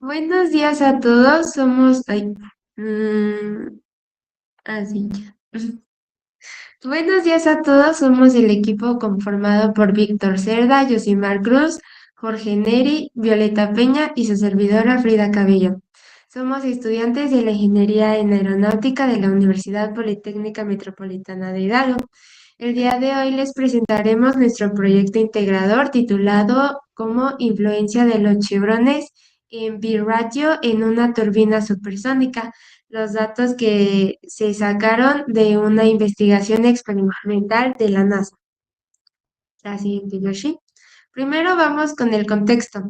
Buenos días a todos, mm, así. Buenos días a todos, somos el equipo conformado por Víctor Cerda, Yosimar Cruz, Jorge Neri, Violeta Peña y su servidora Frida Cabello. Somos estudiantes de la Ingeniería en Aeronáutica de la Universidad Politécnica Metropolitana de Hidalgo. El día de hoy les presentaremos nuestro proyecto integrador titulado como Influencia de los chevrones en birratio en una turbina supersónica. Los datos que se sacaron de una investigación experimental de la NASA. La siguiente, Yoshi. Primero vamos con el contexto.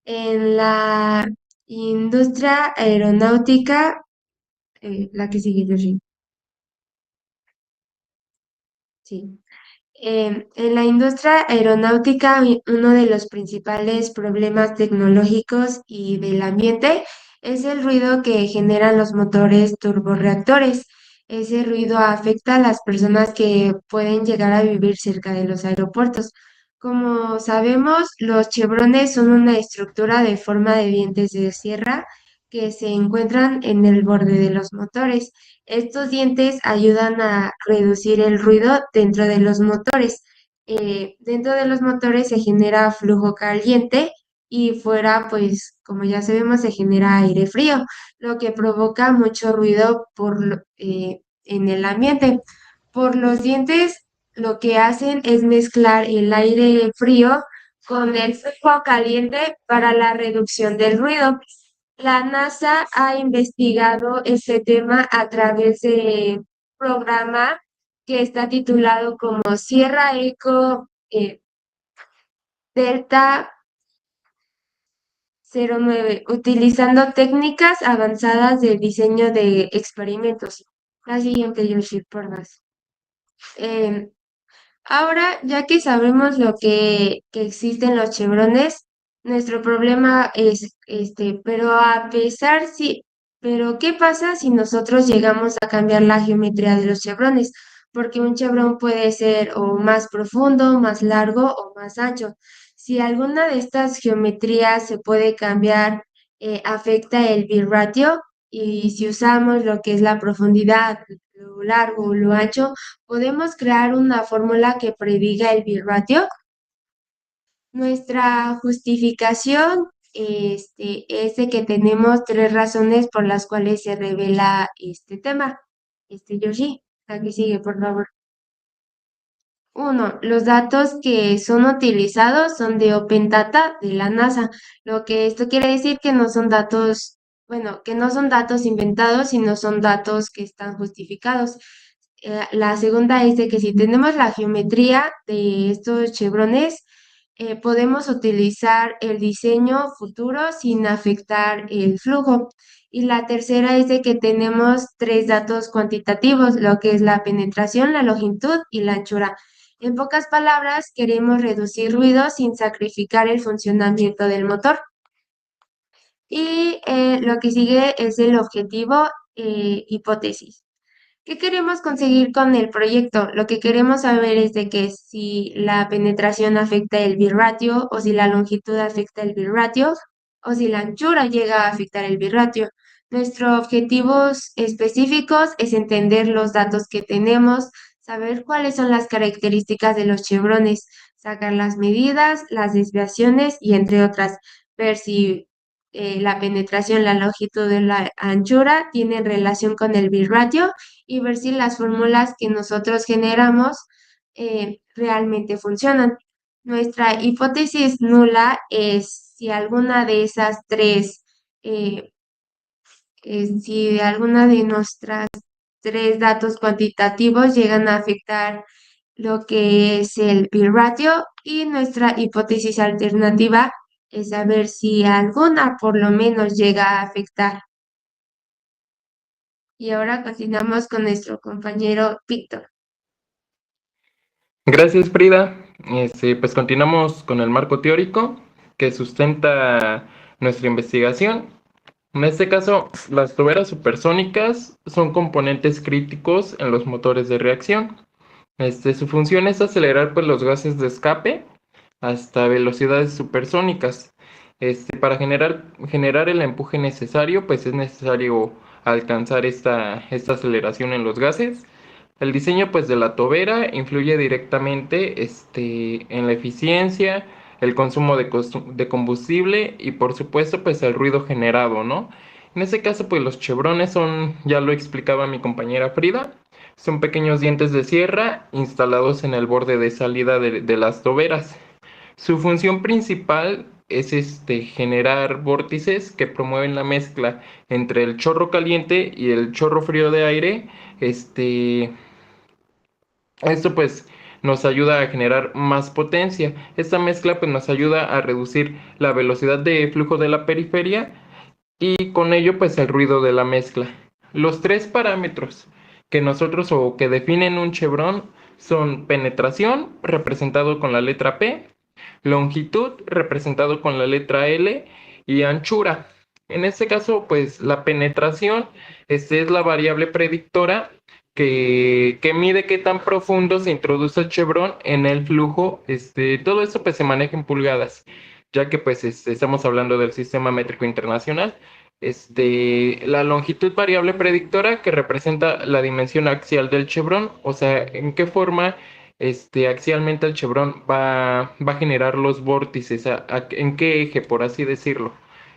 En la industria aeronáutica, la que sigue, Yoshi. Sí. En la industria aeronáutica, uno de los principales problemas tecnológicos y del ambiente es el ruido que generan los motores turborreactores. Ese ruido afecta a las personas que pueden llegar a vivir cerca de los aeropuertos. Como sabemos, los chevrones son una estructura de forma de dientes de sierra que se encuentran en el borde de los motores. Estos dientes ayudan a reducir el ruido dentro de los motores. Dentro de los motores se genera flujo caliente y fuera, pues, como ya sabemos, se genera aire frío, lo que provoca mucho ruido en el ambiente. Por los dientes, lo que hacen es mezclar el aire frío con el flujo caliente para la reducción del ruido. La NASA ha investigado este tema a través de un programa que está titulado como Sierra Eco Delta 09, utilizando técnicas avanzadas de diseño de experimentos. La siguiente, Yoshi, por más. Em, Ahora, ya que sabemos que existen los chevrones, nuestro problema es pero pero ¿qué pasa si nosotros llegamos a cambiar la geometría de los chevrones? Porque un chevrón puede ser o más profundo, más largo o más ancho. Si alguna de estas geometrías se puede cambiar, afecta el birratio, y si usamos lo que es la profundidad, lo largo o lo ancho, podemos crear una fórmula que prediga el birratio. Nuestra justificación es de que tenemos tres razones por las cuales se revela este tema. Yoshi, aquí sigue, por favor. Uno, los datos que son utilizados son de Open Data de la NASA, lo que esto quiere decir que no son datos, bueno, que no son datos inventados, sino son datos que están justificados. La segunda es de que si tenemos la geometría de estos chevrones, podemos utilizar el diseño futuro sin afectar el flujo. Y la tercera es de que tenemos tres datos cuantitativos, lo que es la penetración, la longitud y la anchura. En pocas palabras, queremos reducir ruido sin sacrificar el funcionamiento del motor. Y lo que sigue es el objetivo, hipótesis. ¿Qué queremos conseguir con el proyecto? Lo que queremos saber es de que si la penetración afecta el birratio o si la longitud afecta el birratio o si la anchura llega a afectar el birratio. Nuestros objetivos específicos es entender los datos que tenemos, saber cuáles son las características de los chevrones, sacar las medidas, las desviaciones y entre otras, ver si la penetración, la longitud y la anchura tienen relación con el birratio y ver si las fórmulas que nosotros generamos realmente funcionan. Nuestra hipótesis nula es si alguna de esas tres, eh, si alguna de nuestras tres datos cuantitativos llegan a afectar lo que es el birratio, y nuestra hipótesis alternativa es saber si alguna por lo menos llega a afectar. Y ahora continuamos con nuestro compañero Víctor. Gracias, Frida. Pues continuamos con el marco teórico que sustenta nuestra investigación. En este caso, las toberas supersónicas son componentes críticos en los motores de reacción. Su función es acelerar pues, los gases de escape hasta velocidades supersónicas. Para generar el empuje necesario, pues es necesario alcanzar esta aceleración en los gases. El diseño pues de la tobera influye directamente en la eficiencia, el consumo de combustible y por supuesto pues el ruido generado, ¿no? En ese caso pues los chevrones son, ya lo explicaba mi compañera Frida, son pequeños dientes de sierra instalados en el borde de salida de las toberas. Su función principal es generar vórtices que promueven la mezcla entre el chorro caliente y el chorro frío de aire. Esto pues nos ayuda a generar más potencia. Esta mezcla pues nos ayuda a reducir la velocidad de flujo de la periferia y con ello pues el ruido de la mezcla. Los tres parámetros que nosotros o que definen un chevron son penetración, representado con la letra P, longitud, representado con la letra L, y anchura. En este caso, pues la penetración es la variable predictora que mide qué tan profundo se introduce el chevron en el flujo. Todo esto pues se maneja en pulgadas, ya que pues estamos hablando del sistema métrico internacional. La longitud variable predictora que representa la dimensión axial del chevron, o sea, en qué forma axialmente el chevron va a generar los vórtices, en qué eje, por así decirlo.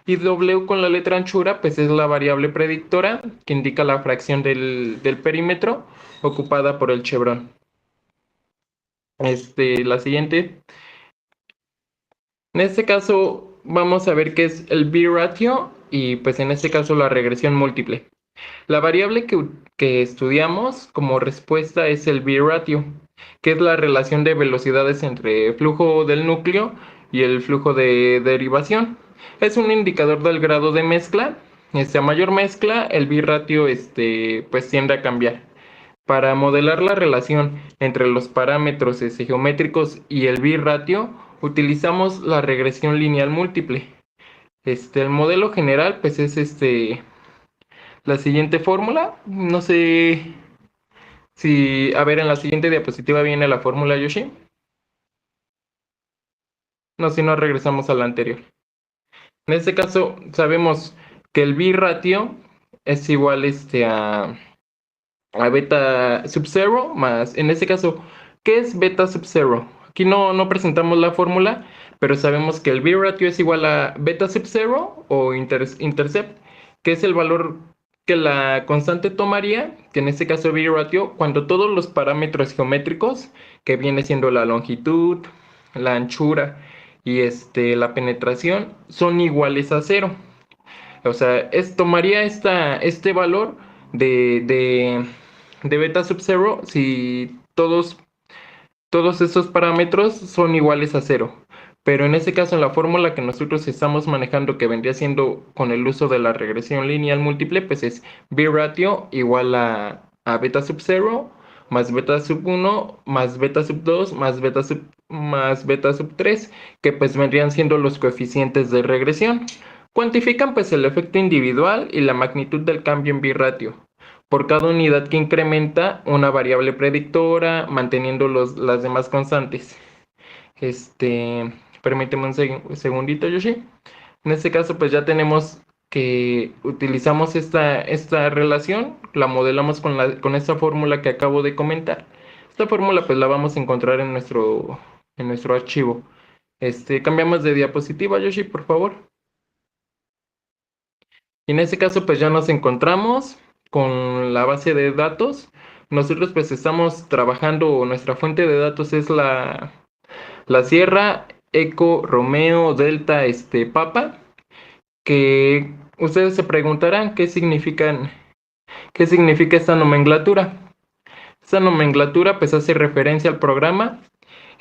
Y W con la letra anchura, pues es la variable predictora que indica la fracción del perímetro ocupada por el chevron. La siguiente. En este caso, vamos a ver qué es el B-ratio y pues en este caso la regresión múltiple. La variable que estudiamos como respuesta es el B-ratio, que es la relación de velocidades entre el flujo del núcleo y el flujo de derivación. Es un indicador del grado de mezcla. A mayor mezcla, el B-ratio pues tiende a cambiar. Para modelar la relación entre los parámetros geométricos y el B-ratio, utilizamos la regresión lineal múltiple. El modelo general pues es la siguiente fórmula. No sé si, a ver, en la siguiente diapositiva viene la fórmula, Yoshi. No, si no regresamos a la anterior. En este caso, sabemos que el B-ratio es igual a beta sub 0 más, en este caso, ¿qué es beta sub 0? Aquí no presentamos la fórmula, pero sabemos que el B-ratio es igual a beta sub 0 o intercept, que es el valor que la constante tomaría, que en este caso B-ratio, cuando todos los parámetros geométricos, que viene siendo la longitud, la anchura y la penetración, son iguales a cero. O sea, tomaría este valor de beta sub 0 si todos estos parámetros son iguales a cero. Pero en este caso, en la fórmula que nosotros estamos manejando, que vendría siendo con el uso de la regresión lineal múltiple, pues es B-ratio igual a beta sub 0 más beta sub 1 más beta sub 2 más beta sub 3, que pues vendrían siendo los coeficientes de regresión. Cuantifican pues el efecto individual y la magnitud del cambio en birratio por cada unidad que incrementa una variable predictora, manteniendo las demás constantes. Permíteme un segundito, Yoshi. En este caso, pues ya tenemos que utilizamos esta relación, la modelamos con esta fórmula que acabo de comentar. Esta fórmula pues la vamos a encontrar en nuestro archivo. Cambiamos de diapositiva, Yoshi, por favor. Y en este caso, pues ya nos encontramos con la base de datos. Nosotros pues estamos trabajando, nuestra fuente de datos es la Sierra Eco Romeo Delta Papa, que ustedes se preguntarán qué significa esta nomenclatura. Esta nomenclatura pues hace referencia al programa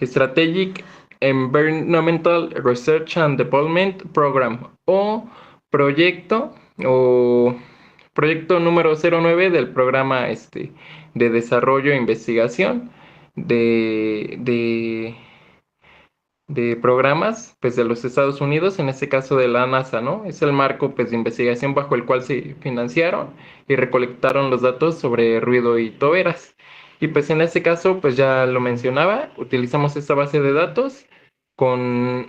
Strategic Environmental Research and Development Program proyecto o proyecto número 09 del programa de desarrollo e investigación de programas pues de los Estados Unidos, en este caso de la NASA, ¿no? Es el marco pues de investigación bajo el cual se financiaron y recolectaron los datos sobre ruido y toberas. Y pues en este caso, pues ya lo mencionaba, utilizamos esta base de datos la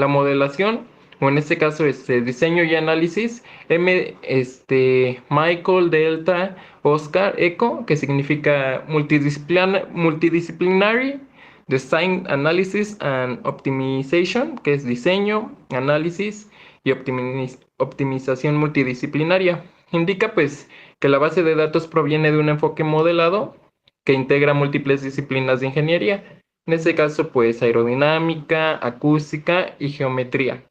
modelación, o en este caso diseño y análisis, Michael Delta Oscar Echo, que significa multidisciplinary Design Analysis and Optimization, que es diseño, análisis y optimización multidisciplinaria. Indica pues que la base de datos proviene de un enfoque modelado que integra múltiples disciplinas de ingeniería. En este caso, pues aerodinámica, acústica y geometría.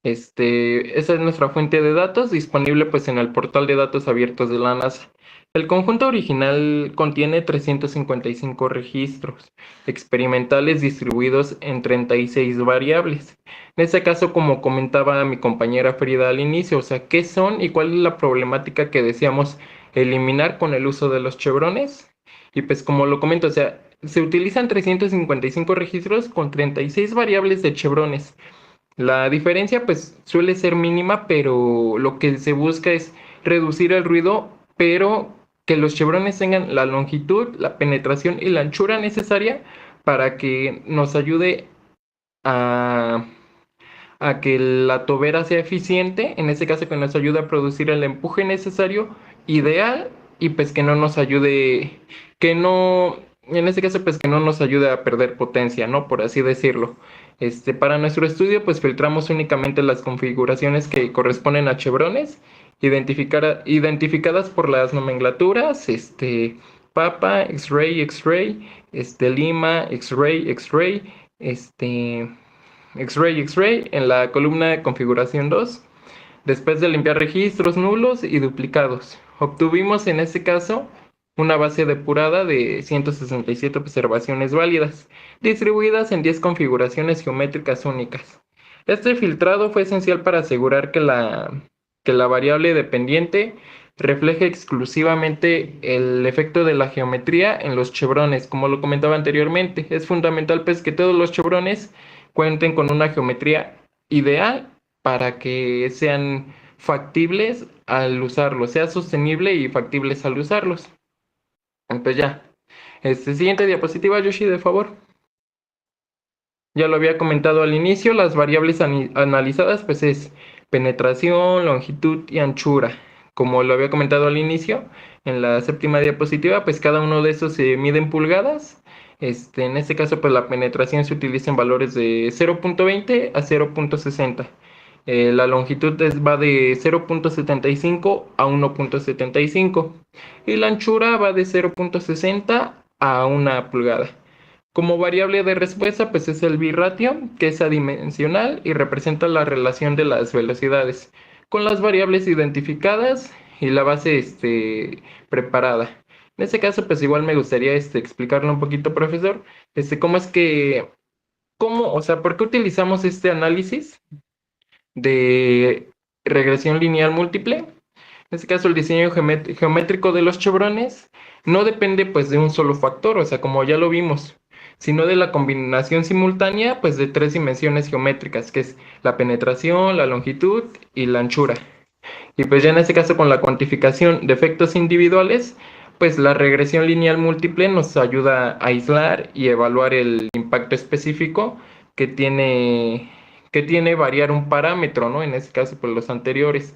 Esa es nuestra fuente de datos, disponible pues en el portal de datos abiertos de la NASA. El conjunto original contiene 355 registros experimentales distribuidos en 36 variables. En este caso, como comentaba mi compañera Frida al inicio, o sea, ¿qué son y cuál es la problemática que deseamos eliminar con el uso de los chevrones? Y pues como lo comento, o sea, se utilizan 355 registros con 36 variables de chevrones. La diferencia pues suele ser mínima, pero lo que se busca es reducir el ruido, pero que los chevrones tengan la longitud, la penetración y la anchura necesaria para que nos ayude a, a que la tobera sea eficiente, en este caso que nos ayude a producir el empuje necesario, ideal, y pues que no nos ayude, que no, en este caso pues que no nos ayude a perder potencia, ¿no? Por así decirlo. Para nuestro estudio pues filtramos únicamente las configuraciones que corresponden a chevrones, identificadas por las nomenclaturas, Papa, X-Ray, X-Ray, Lima, X-Ray, X-Ray, X-Ray, X-Ray en la columna de configuración 2, después de limpiar registros nulos y duplicados. Obtuvimos en este caso una base depurada de 167 observaciones válidas, distribuidas en 10 configuraciones geométricas únicas. Este filtrado fue esencial para asegurar que la variable dependiente refleje exclusivamente el efecto de la geometría en los chevrones, como lo comentaba anteriormente. Es fundamental pues que todos los chevrones cuenten con una geometría ideal para que sean factibles al usarlos, sea sostenible y factibles al usarlos. Pues ya. Siguiente diapositiva, Yoshi, de favor. Ya lo había comentado al inicio, las variables analizadas pues es penetración, longitud y anchura. Como lo había comentado al inicio, en la séptima diapositiva, pues cada uno de esos se mide en pulgadas. En este caso, pues la penetración se utiliza en valores de 0.20 a 0.60. La longitud va de 0.75 a 1.75 y la anchura va de 0.60 a 1 pulgada. Como variable de respuesta, pues es el birratio, que es adimensional y representa la relación de las velocidades con las variables identificadas y la base preparada. En este caso, pues igual me gustaría explicarle un poquito, profesor, cómo es que, o sea, ¿por qué utilizamos este análisis de regresión lineal múltiple? En este caso, el diseño geométrico de los chevrones no depende pues de un solo factor, o sea, como ya lo vimos, sino de la combinación simultánea pues de tres dimensiones geométricas, que es la penetración, la longitud y la anchura. Y pues ya en este caso con la cuantificación de efectos individuales, pues la regresión lineal múltiple nos ayuda a aislar y evaluar el impacto específico que tiene, que tiene variar un parámetro, ¿no? En este caso, pues los anteriores.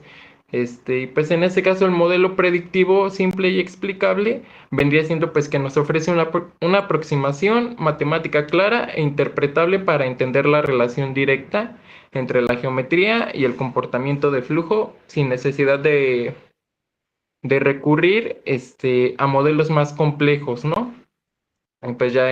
Y pues en este caso el modelo predictivo simple y explicable vendría siendo pues que nos ofrece una aproximación matemática clara e interpretable para entender la relación directa entre la geometría y el comportamiento de flujo sin necesidad de recurrir a modelos más complejos, ¿no? Pues ya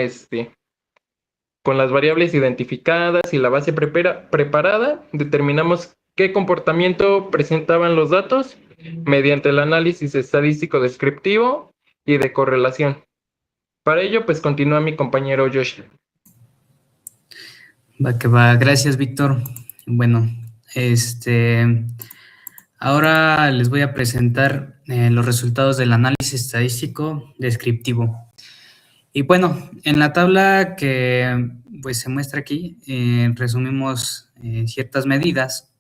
con las variables identificadas y la base preparada, determinamos qué comportamiento presentaban los datos mediante el análisis estadístico descriptivo y de correlación. Para ello, pues continúa mi compañero Josh. Va que va, gracias, Víctor. Bueno, ahora les voy a presentar los resultados del análisis estadístico descriptivo. Y bueno, en la tabla que pues se muestra aquí, resumimos ciertas medidas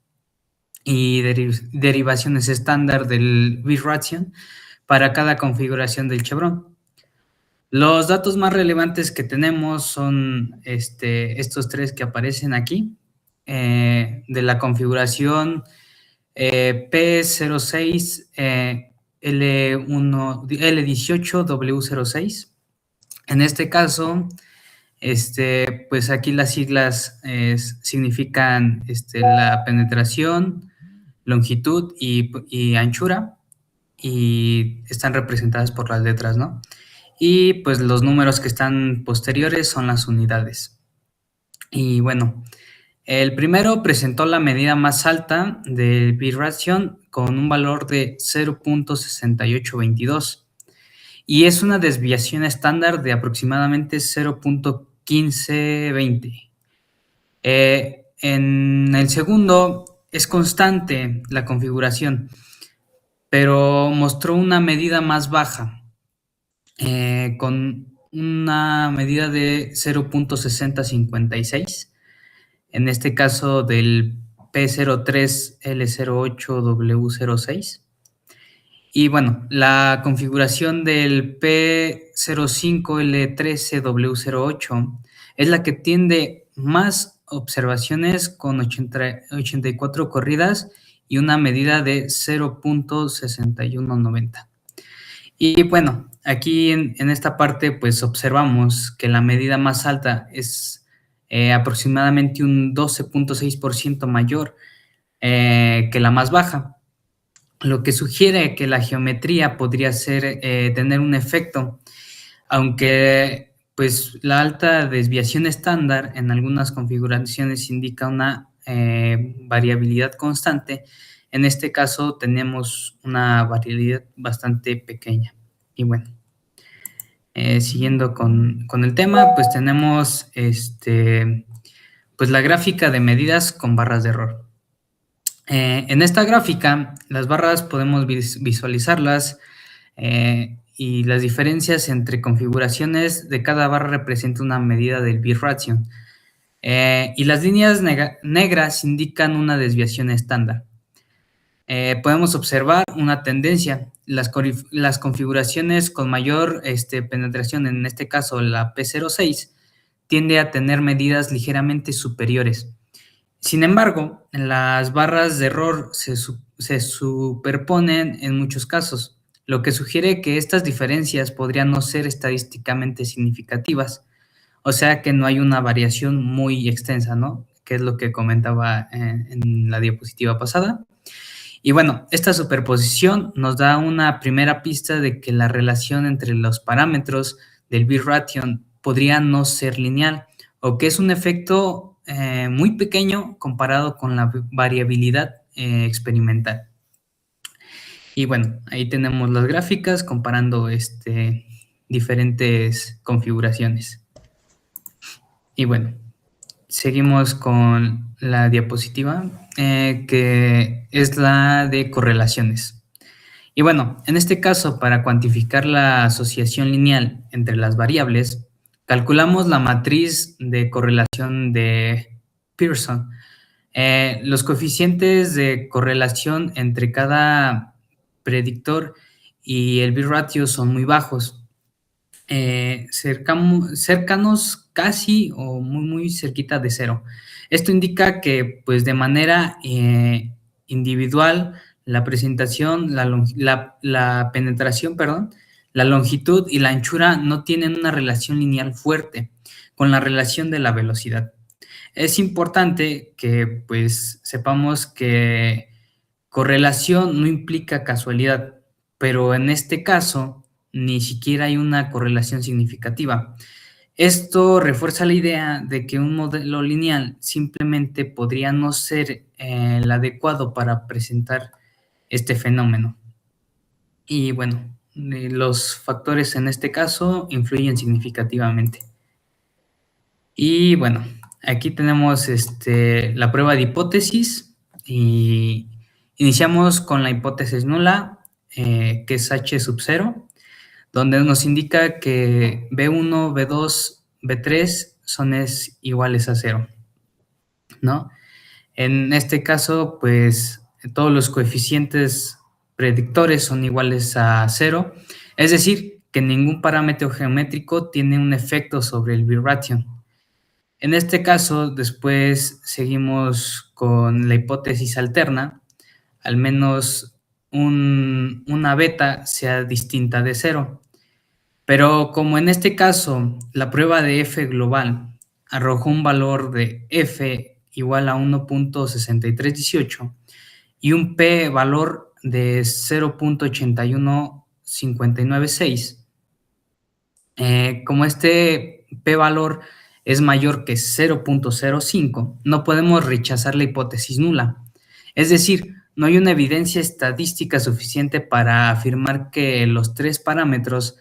y derivaciones estándar del birration para cada configuración del chevron. Los datos más relevantes que tenemos son estos tres que aparecen aquí, de la configuración P06 L18W06. En este caso, pues aquí las siglas significan la penetración, longitud y anchura, y están representadas por las letras, ¿no? Y pues los números que están posteriores son las unidades. Y bueno, el primero presentó la medida más alta del biration con un valor de 0.6822 y es una desviación estándar de aproximadamente 0.1520. En el segundo es constante la configuración, pero mostró una medida más baja, con una medida de 0.6056, en este caso del P03L08W06. Y bueno, la configuración del P05L13W08 es la que tiene más observaciones con 84 corridas y una medida de 0.6190. Y bueno, aquí en esta parte pues observamos que la medida más alta es aproximadamente un 12.6% mayor que la más baja, lo que sugiere que la geometría podría tener un efecto, aunque pues la alta desviación estándar en algunas configuraciones indica una variabilidad constante. En este caso tenemos una variabilidad bastante pequeña. Y bueno, siguiendo con el tema, pues tenemos pues la gráfica de medidas con barras de error. En esta gráfica, las barras podemos visualizarlas y las diferencias entre configuraciones de cada barra representa una medida del biration. Y las líneas negras indican una desviación estándar. Podemos observar una tendencia. Las configuraciones con mayor penetración, en este caso la P06, tiende a tener medidas ligeramente superiores. Sin embargo, las barras de error se superponen en muchos casos, lo que sugiere que estas diferencias podrían no ser estadísticamente significativas, o sea que no hay una variación muy extensa, ¿no? Que es lo que comentaba en la diapositiva pasada. Y bueno, esta superposición nos da una primera pista de que la relación entre los parámetros del biration podría no ser lineal, o que es un efecto muy pequeño comparado con la variabilidad experimental. Y bueno, ahí tenemos las gráficas comparando diferentes configuraciones. Y bueno, seguimos con la diapositiva, que es la de correlaciones. Y bueno, en este caso, para cuantificar la asociación lineal entre las variables, calculamos la matriz de correlación de Pearson. Los coeficientes de correlación entre cada predictor y el biratio son muy bajos, cercanos casi o muy cerquita de cero. Esto indica que pues de manera individual la presentación, la penetración, perdón, la longitud y la anchura no tienen una relación lineal fuerte con la relación de la velocidad. Es importante que pues sepamos que correlación no implica casualidad, pero en este caso ni siquiera hay una correlación significativa. Esto refuerza la idea de que un modelo lineal simplemente podría no ser el adecuado para presentar este fenómeno. Y bueno, los factores en este caso influyen significativamente. Y bueno, aquí tenemos la prueba de hipótesis y iniciamos con la hipótesis nula, que es H sub 0, donde nos indica que B1, B2, B3 son iguales a 0, ¿no? En este caso, pues todos los coeficientes predictores son iguales a 0, es decir, que ningún parámetro geométrico tiene un efecto sobre el birratio. En este caso, después seguimos con la hipótesis alterna, al menos una beta sea distinta de cero. Pero como en este caso la prueba de F global arrojó un valor de F igual a 1.6318 y un P valor de 0.81596, como este P valor es mayor que 0.05, no podemos rechazar la hipótesis nula. Es decir, no hay una evidencia estadística suficiente para afirmar que los tres parámetros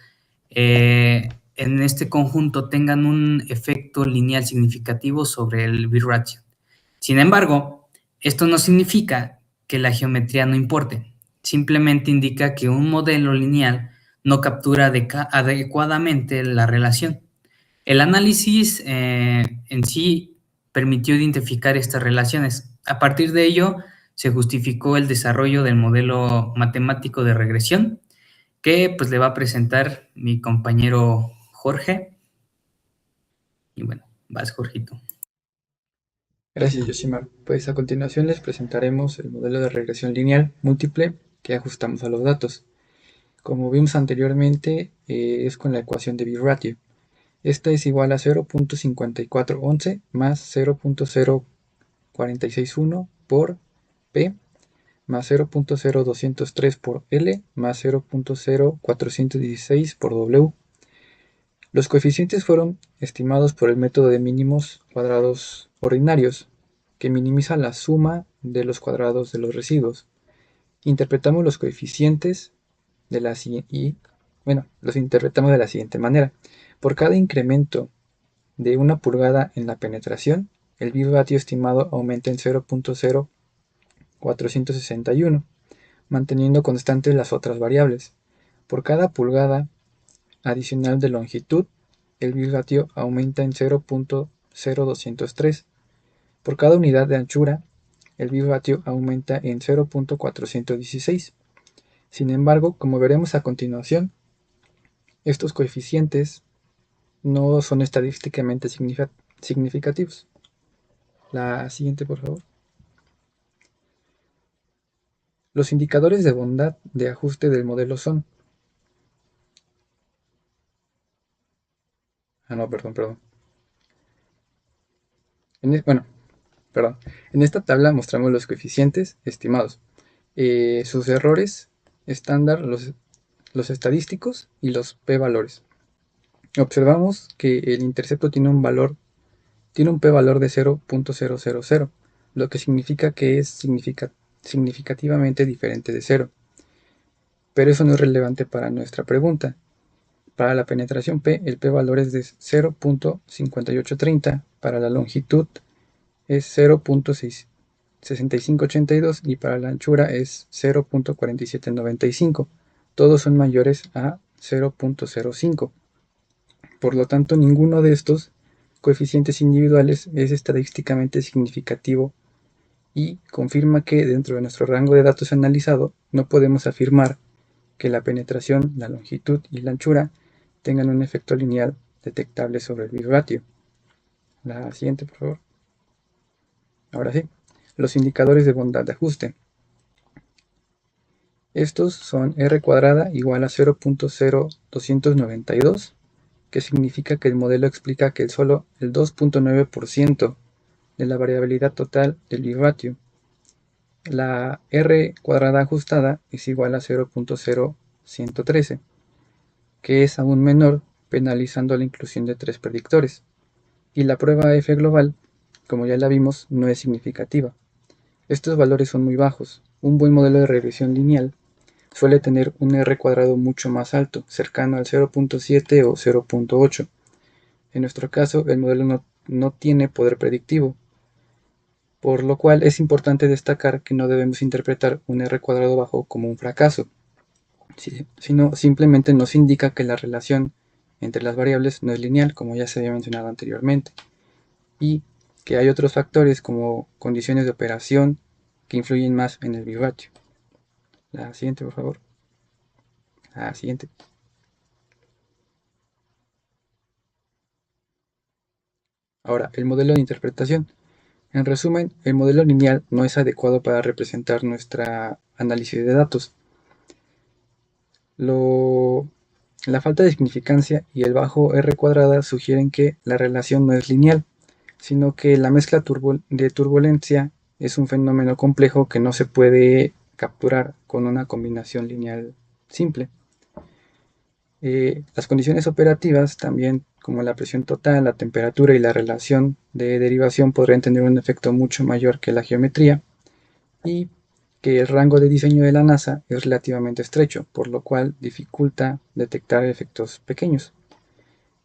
en este conjunto tengan un efecto lineal significativo sobre el birratio. Sin embargo, esto no significa que la geometría no importe, simplemente indica que un modelo lineal no captura adecuadamente la relación. El análisis en sí permitió identificar estas relaciones. A partir de ello, se justificó el desarrollo del modelo matemático de regresión, que pues le va a presentar mi compañero Jorge. Y bueno, vas, Jorgito. Gracias, Yoshimar. Pues a continuación les presentaremos el modelo de regresión lineal múltiple que ajustamos a los datos. Como vimos anteriormente, es con la ecuación de birratio. Esta es igual a 0.5411 más 0.0461 por P más 0.0203 por L más 0.0416 por W. Los coeficientes fueron estimados por el método de mínimos cuadrados ordinarios, que minimiza la suma de los cuadrados de los residuos. Interpretamos los coeficientes los interpretamos de la siguiente manera. Por cada incremento de 1 pulgada en la penetración, el birratio estimado aumenta en 0.0461, manteniendo constantes las otras variables. Por cada pulgada adicional de longitud, el birratio aumenta en 0.0203. Por cada unidad de anchura, el birratio aumenta en 0.416. Sin embargo, como veremos a continuación, estos coeficientes no son estadísticamente significativos. La siguiente, por favor. Los indicadores de bondad de ajuste del modelo son... perdón. En esta tabla mostramos los coeficientes estimados, sus errores estándar, los estadísticos y los p-valores. Observamos que el intercepto tiene un p-valor de 0.000, lo que significa que es significativamente diferente de 0. Pero eso no es relevante para nuestra pregunta. Para la penetración P, el p-valor es de 0.5830, para la longitud es 0.6582 y para la anchura es 0.4795. Todos son mayores a 0.05. Por lo tanto, ninguno de estos coeficientes individuales es estadísticamente significativo y confirma que dentro de nuestro rango de datos analizado no podemos afirmar que la penetración, la longitud y la anchura tengan un efecto lineal detectable sobre el birratio. La siguiente, por favor. Ahora sí, los indicadores de bondad de ajuste. Estos son r cuadrada igual a 0.0292, que significa que el modelo explica que solo el 2.9% de la variabilidad total del birratio. La r cuadrada ajustada es igual a 0.0113, que es aún menor, penalizando la inclusión de 3 predictores. Y la prueba F global, como ya la vimos, no es significativa. Estos valores son muy bajos. Un buen modelo de regresión lineal suele tener un R cuadrado mucho más alto, cercano al 0.7 o 0.8. En nuestro caso, el modelo no tiene poder predictivo, por lo cual es importante destacar que no debemos interpretar un R cuadrado bajo como un fracaso, sino simplemente nos indica que la relación entre las variables no es lineal, como ya se había mencionado anteriormente, y que hay otros factores como condiciones de operación que influyen más en el birratio. La siguiente, por favor. La siguiente. Ahora, el modelo de interpretación. En resumen, el modelo lineal no es adecuado para representar nuestra análisis de datos. La falta de significancia y el bajo R cuadrada sugieren que la relación no es lineal, sino que la mezcla de turbulencia es un fenómeno complejo que no se puede capturar con una combinación lineal simple. Las condiciones operativas también, como la presión total, la temperatura y la relación de derivación, podrían tener un efecto mucho mayor que la geometría, y que el rango de diseño de la NASA es relativamente estrecho, por lo cual dificulta detectar efectos pequeños.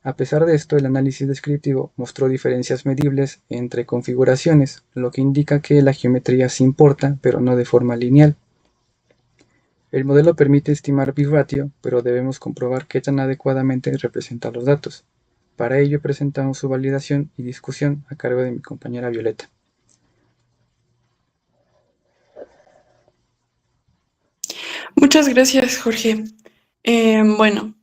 A pesar de esto, el análisis descriptivo mostró diferencias medibles entre configuraciones, lo que indica que la geometría sí importa, pero no de forma lineal. El modelo permite estimar birratio, pero debemos comprobar qué tan adecuadamente representa los datos. Para ello presentamos su validación y discusión a cargo de mi compañera Violeta. Muchas gracias, Jorge. Bueno,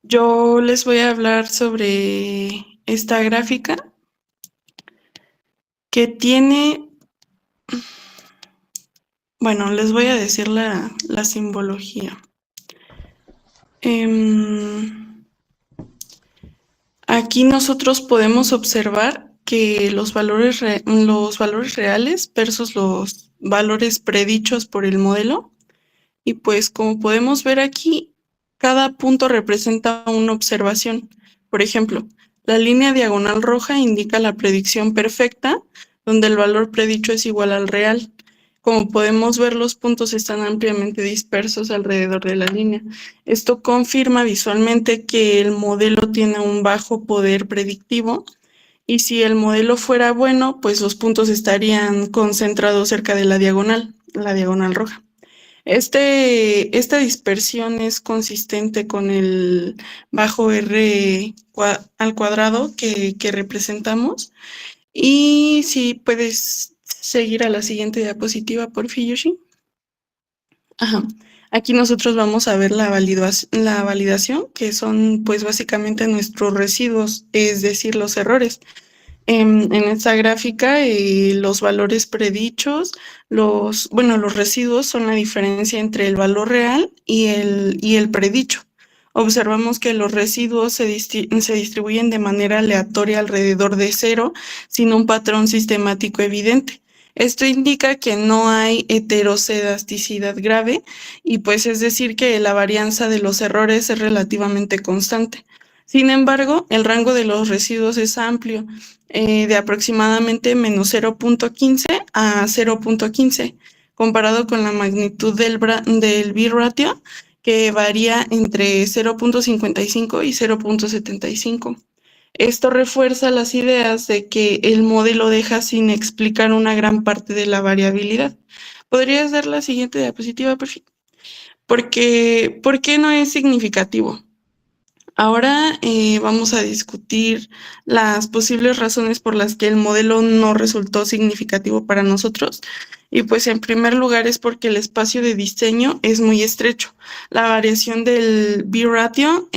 yo les voy a hablar sobre esta gráfica que tiene, bueno, les voy a decir la simbología. Aquí nosotros podemos observar que los valores reales versus los valores predichos por el modelo. Y pues como podemos ver aquí, cada punto representa una observación. Por ejemplo, la línea diagonal roja indica la predicción perfecta, donde el valor predicho es igual al real. Como podemos ver, los puntos están ampliamente dispersos alrededor de la línea. Esto confirma visualmente que el modelo tiene un bajo poder predictivo, y si el modelo fuera bueno, pues los puntos estarían concentrados cerca de la diagonal roja. Esta dispersión es consistente con el bajo R al cuadrado que representamos. Y si puedes seguir a la siguiente diapositiva, por favor, Yoshi. Ajá. Aquí nosotros vamos a ver la validación, que son pues básicamente nuestros residuos, es decir, los errores. En esta gráfica, los valores predichos, los residuos son la diferencia entre el valor real y el predicho. Observamos que los residuos se distribuyen de manera aleatoria alrededor de cero, sin un patrón sistemático evidente. Esto indica que no hay heterocedasticidad grave, y pues es decir que la varianza de los errores es relativamente constante. Sin embargo, el rango de los residuos es amplio, de aproximadamente menos 0.15 a 0.15, comparado con la magnitud del birratio, que varía entre 0.55 y 0.75. Esto refuerza las ideas de que el modelo deja sin explicar una gran parte de la variabilidad. ¿Podrías dar la siguiente diapositiva, por favor? ¿Por qué no es significativo? Ahora vamos a discutir las posibles razones por las que el modelo no resultó significativo para nosotros. Y pues en primer lugar es porque el espacio de diseño es muy estrecho. La variación del birratio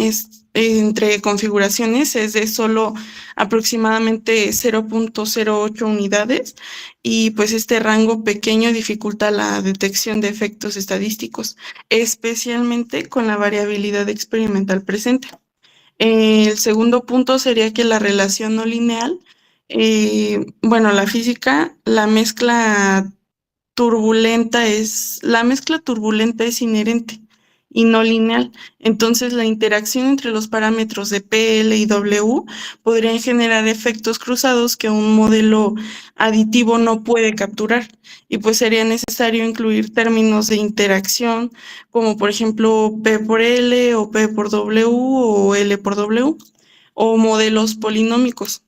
entre configuraciones es de solo aproximadamente 0.08 unidades, y pues este rango pequeño dificulta la detección de efectos estadísticos, especialmente con la variabilidad experimental presente. El segundo punto sería que la relación no lineal, la física, la mezcla turbulenta es inherente y no lineal. Entonces, la interacción entre los parámetros de P, L y W podrían generar efectos cruzados que un modelo aditivo no puede capturar, y pues sería necesario incluir términos de interacción, como por ejemplo P por L o P por W o L por W, o modelos polinómicos.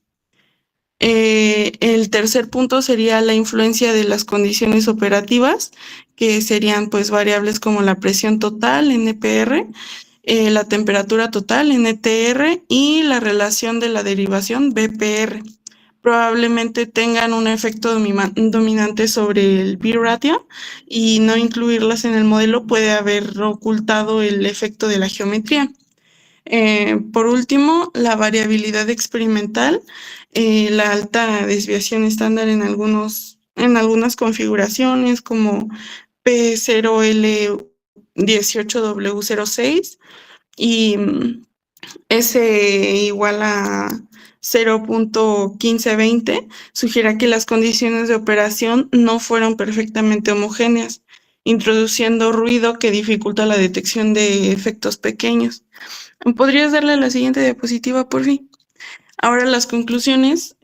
El tercer punto sería la influencia de las condiciones operativas, que serían pues variables como la presión total, NPR, la temperatura total, NTR, y la relación de la derivación, BPR. Probablemente tengan un efecto dominante sobre el birratio, y no incluirlas en el modelo puede haber ocultado el efecto de la geometría. Por último, la variabilidad experimental, la alta desviación estándar en algunas configuraciones como P0L18W06 y S igual a 0.1520, sugiere que las condiciones de operación no fueron perfectamente homogéneas, introduciendo ruido que dificulta la detección de efectos pequeños. ¿Podrías darle a la siguiente diapositiva, por fin? Ahora las conclusiones,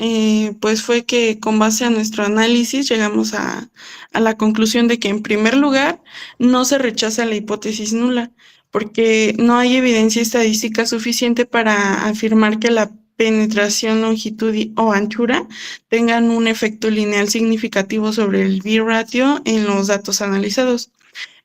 pues fue que con base a nuestro análisis llegamos a la conclusión de que en primer lugar no se rechaza la hipótesis nula, porque no hay evidencia estadística suficiente para afirmar que la penetración, longitud o anchura tengan un efecto lineal significativo sobre el B-ratio en los datos analizados.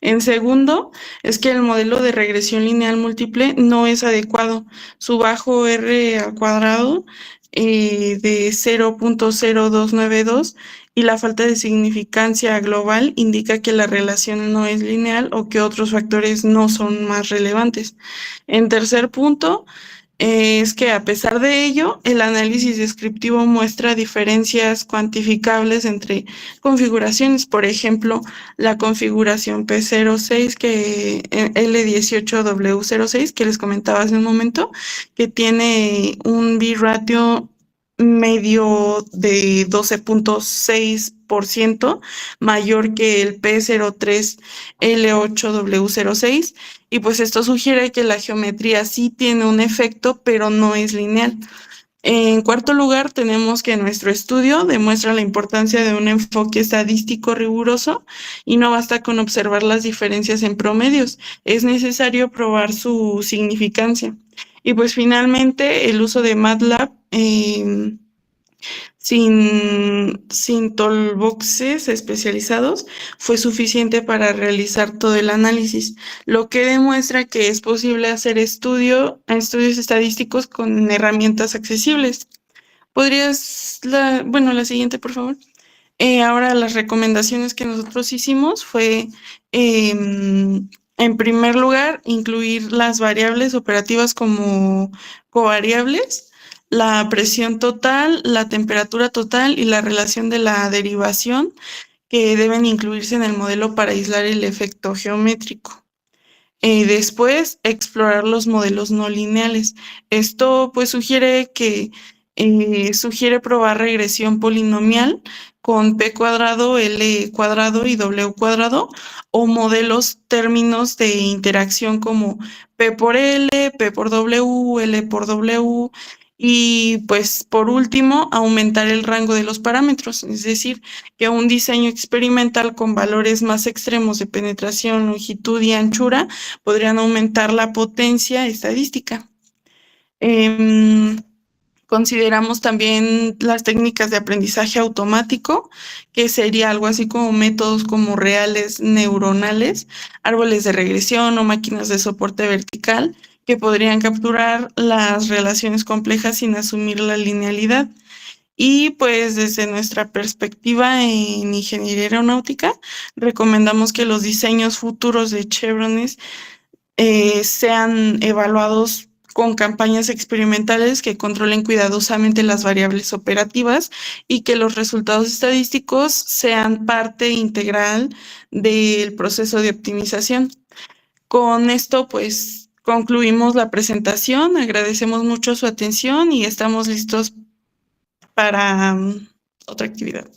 En segundo, es que el modelo de regresión lineal múltiple no es adecuado. Su bajo R al cuadrado de 0.0292 y la falta de significancia global indica que la relación no es lineal o que otros factores no son más relevantes. En tercer punto, es que a pesar de ello, el análisis descriptivo muestra diferencias cuantificables entre configuraciones, por ejemplo, la configuración P06 L18W06 que les comentaba hace un momento, que tiene un B-ratio medio de 12.6% mayor que el P03 L8W06, y pues esto sugiere que la geometría sí tiene un efecto, pero no es lineal. En cuarto lugar, tenemos que nuestro estudio demuestra la importancia de un enfoque estadístico riguroso y no basta con observar las diferencias en promedios, es necesario probar su significancia. Y pues finalmente, el uso de MATLAB sin toolboxes especializados fue suficiente para realizar todo el análisis, lo que demuestra que es posible hacer estudios estadísticos con herramientas accesibles. ¿Podrías, la siguiente, por favor? Ahora, las recomendaciones que nosotros hicimos fue, en primer lugar, incluir las variables operativas como covariables, la presión total, la temperatura total y la relación de la derivación que deben incluirse en el modelo para aislar el efecto geométrico. Después, explorar los modelos no lineales. Esto pues sugiere probar regresión polinomial con P cuadrado, L cuadrado y W cuadrado, o modelos términos de interacción como P por L, P por W, L por W, y pues por último, aumentar el rango de los parámetros, es decir, que un diseño experimental con valores más extremos de penetración, longitud y anchura podrían aumentar la potencia estadística. Consideramos también las técnicas de aprendizaje automático, que sería algo así como métodos como reales neuronales, árboles de regresión o máquinas de soporte vertical, que podrían capturar las relaciones complejas sin asumir la linealidad. Y pues desde nuestra perspectiva en ingeniería aeronáutica, recomendamos que los diseños futuros de Chevrones sean evaluados con campañas experimentales que controlen cuidadosamente las variables operativas y que los resultados estadísticos sean parte integral del proceso de optimización. Con esto, pues, concluimos la presentación. Agradecemos mucho su atención y estamos listos para otra actividad.